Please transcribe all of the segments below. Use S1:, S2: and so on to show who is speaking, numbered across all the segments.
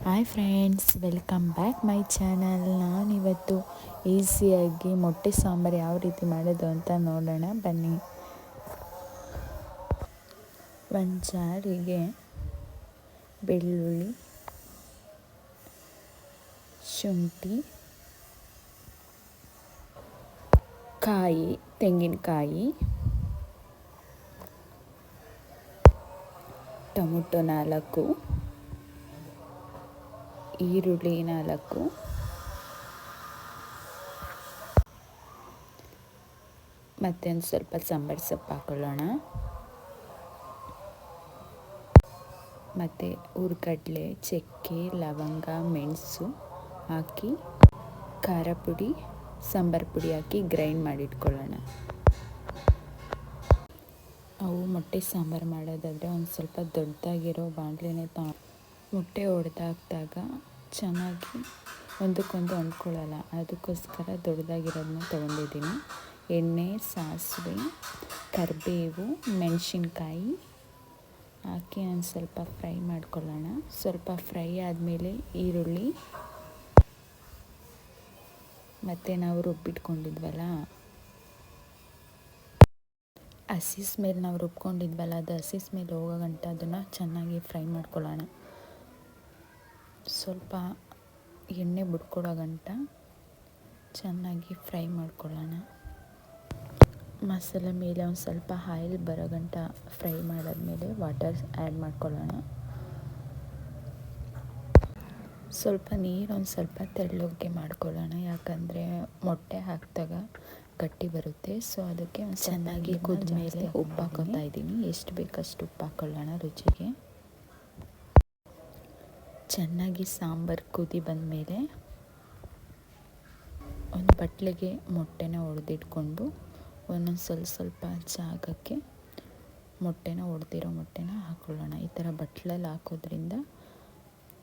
S1: Hi friends, welcome back my channel. ನಾನಿವತ್ತು ಈಸಿಯಾಗಿ ಮೊಟ್ಟೆ ಸಾಂಬಾರು ಯಾವ ರೀತಿ ಮಾಡೋದು ಅಂತ ನೋಡೋಣ ಬನ್ನಿ. ಒಂದು ಜಾರಿಗೆ ಬೆಳ್ಳುಳ್ಳಿ, ಶುಂಠಿ, ಕಾಯಿ, ತೆಂಗಿನಕಾಯಿ, ಟೊಮೊಟೊ 4, ಈರುಳ್ಳಿ 4, ಮತ್ತು ಒಂದು ಸ್ವಲ್ಪ ಸಾಂಬಾರು ಸೊಪ್ಪು ಹಾಕೊಳ್ಳೋಣ, ಮತ್ತು ಹುರ್ಗಡ್ಲೆ, ಚಕ್ಕೆ, ಲವಂಗ, ಮೆಣಸು ಹಾಕಿ ಖಾರ ಪುಡಿ, ಸಾಂಬಾರು ಪುಡಿ ಹಾಕಿ ಗ್ರೈಂಡ್ ಮಾಡಿಟ್ಕೊಳ್ಳೋಣ. ಅವು ಮೊಟ್ಟೆ ಸಾಂಬಾರು ಮಾಡೋದಾದರೆ ಒಂದು ಸ್ವಲ್ಪ ದೊಡ್ಡದಾಗಿರೋ ಬಾಣಲೆನೇ ಮೊಟ್ಟೆ ಒಡೆದಾಕಿದಾಗ ಚೆನ್ನಾಗಿ ಒಂದಕ್ಕೊಂದು ಅಂಟ್ಕೊಳ್ಳಲ್ಲ, ಅದಕ್ಕೋಸ್ಕರ ದೊಡ್ಡದಾಗಿರೋದನ್ನ ತೊಗೊಂಡಿದ್ದೀನಿ. ಎಣ್ಣೆ, ಸಾಸಿವೆ, ಕರಿಬೇವು, ಮೆಣಸಿನ್ಕಾಯಿ ಹಾಕಿ ಒಂದು ಸ್ವಲ್ಪ ಫ್ರೈ ಮಾಡ್ಕೊಳ್ಳೋಣ. ಸ್ವಲ್ಪ ಫ್ರೈ ಆದಮೇಲೆ ಈರುಳ್ಳಿ ಮತ್ತು ನಾವು ರುಬ್ಬಿಟ್ಕೊಂಡಿದ್ವಲ್ಲ ಹಸಿ ಸ್ಮೆಲ್ ಅದು ಹಸಿ ಸ್ಮೆಲ್ ಹೋಗೋ ಗಂಟ ಅದನ್ನು ಚೆನ್ನಾಗಿ ಫ್ರೈ ಮಾಡ್ಕೊಳ್ಳೋಣ. ಸ್ವಲ್ಪ ಎಣ್ಣೆ ಬಿಟ್ಕೊಳ್ಳೋ ಗಂಟ ಚೆನ್ನಾಗಿ ಫ್ರೈ ಮಾಡ್ಕೊಳ್ಳೋಣ. ಮಸಾಲೆ ಮೇಲೆ ಒಂದು ಸ್ವಲ್ಪ ಆಯಿಲ್ ಬರೋ ಗಂಟ ಫ್ರೈ ಮಾಡಾದ್ಮೇಲೆ ವಾಟರ್ ಆ್ಯಡ್ ಮಾಡ್ಕೊಳ್ಳೋಣ. ಸ್ವಲ್ಪ ನೀರು ಒಂದು ಸ್ವಲ್ಪ ತೆಳ್ಳಗೆ ಮಾಡ್ಕೊಳ್ಳೋಣ, ಯಾಕಂದರೆ ಮೊಟ್ಟೆ ಹಾಕಿದಾಗ ಗಟ್ಟಿ ಬರುತ್ತೆ. ಸೊ ಅದಕ್ಕೆ ಒಂದು ಚೆನ್ನಾಗಿ ಕುದ್ದ ಮೇಲೆ ಉಪ್ಪು ಹಾಕೋತಾ ಇದ್ದೀನಿ. ಎಷ್ಟು ಬೇಕಷ್ಟು ಉಪ್ಪು ಹಾಕೊಳ್ಳೋಣ ರುಚಿಗೆ. ಚೆನ್ನಾಗಿ ಸಾಂಬಾರು ಕುದಿ ಬಂದಮೇಲೆ ಒಂದು ಬಟ್ಲಿಗೆ ಮೊಟ್ಟೆನ ಒಡೆದಿಟ್ಕೊಂಡು ಒಂದೊಂದು ಸ್ವಲ್ಪ ಜಾಗಕ್ಕೆ ಒಡೆದಿರೋ ಮೊಟ್ಟೆನ ಹಾಕೊಳ್ಳೋಣ. ಈ ಥರ ಬಟ್ಲಲ್ಲಿ ಹಾಕೋದ್ರಿಂದ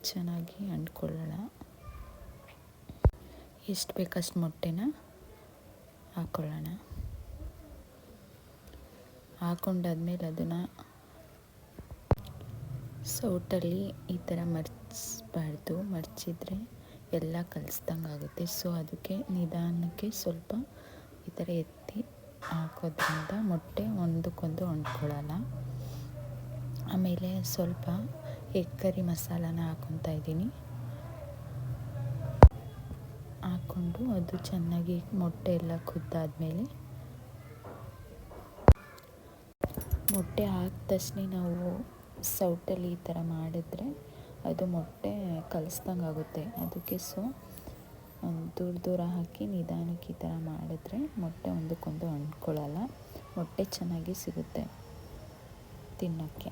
S1: ಚೆನ್ನಾಗಿ ಅಂಟ್ಕೊಳ್ಳೋಣ. ಎಷ್ಟು ಬೇಕಷ್ಟು ಮೊಟ್ಟೆನ ಹಾಕ್ಕೊಳ್ಳೋಣ. ಹಾಕೊಂಡಾದ್ಮೇಲೆ ಅದನ್ನು ಸೌಟಲ್ಲಿ ಈ ಥರ ಮರ್ಚಿಸ್ಬಾರ್ದು, ಮರ್ಚಿದ್ರೆ ಎಲ್ಲ ಕಲಿಸ್ದಂಗೆ ಆಗುತ್ತೆ. ಸೊ ಅದಕ್ಕೆ ನಿಧಾನಕ್ಕೆ ಸ್ವಲ್ಪ ಈ ಥರ ಎತ್ತಿ ಹಾಕೋದ್ರಿಂದ ಮೊಟ್ಟೆ ಒಂದಕ್ಕೊಂದು ಅಂಟ್ಕೊಳ್ಳಲ್ಲ. ಆಮೇಲೆ ಸ್ವಲ್ಪ ಎಗ್ ಕರಿ ಮಸಾಲಾನ ಹಾಕ್ಕೊತಾ ಇದ್ದೀನಿ. ಹಾಕ್ಕೊಂಡು ಅದು ಚೆನ್ನಾಗಿ ಮೊಟ್ಟೆ ಎಲ್ಲ ಕುದ್ದಾದಮೇಲೆ ಮೊಟ್ಟೆ ಹಾಕಿದ ತಕ್ಷಣ ನಾವು ಸೌಟಲ್ಲಿ ಈ ಥರ ಮಾಡಿದ್ರೆ ಅದು ಮೊಟ್ಟೆ ಕಲಿಸ್ದಂಗೆ ಆಗುತ್ತೆ. ಅದಕ್ಕೆ ದೂರ ಹಾಕಿ ನಿಧಾನಕ್ಕೆ ಈ ಥರ ಮಾಡಿದ್ರೆ ಮೊಟ್ಟೆ ಒಂದಕ್ಕೊಂದು ಅಂಟ್ಕೊಳ್ಳಲ್ಲ, ಮೊಟ್ಟೆ ಚೆನ್ನಾಗಿ ಸಿಗುತ್ತೆ ತಿನ್ನೋಕ್ಕೆ.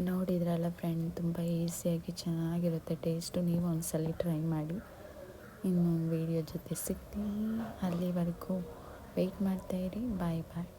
S1: ನೋಡಿದ್ರಲ್ಲ ಫ್ರೆಂಡ್, ತುಂಬ ಈಸಿಯಾಗಿ ಚೆನ್ನಾಗಿರುತ್ತೆ ಟೇಸ್ಟು. ನೀವು ಒಂದ್ಸಲ ಟ್ರೈ ಮಾಡಿ. ಇನ್ನೊಂದು ವೀಡಿಯೋ ಜೊತೆ ಸಿಗ್ತೀನಿ. ಅಲ್ಲಿವರೆಗೂ ವೆಯ್ಟ್ ಮಾಡ್ತಾಯಿರಿ. ಬಾಯ್ ಬಾಯ್.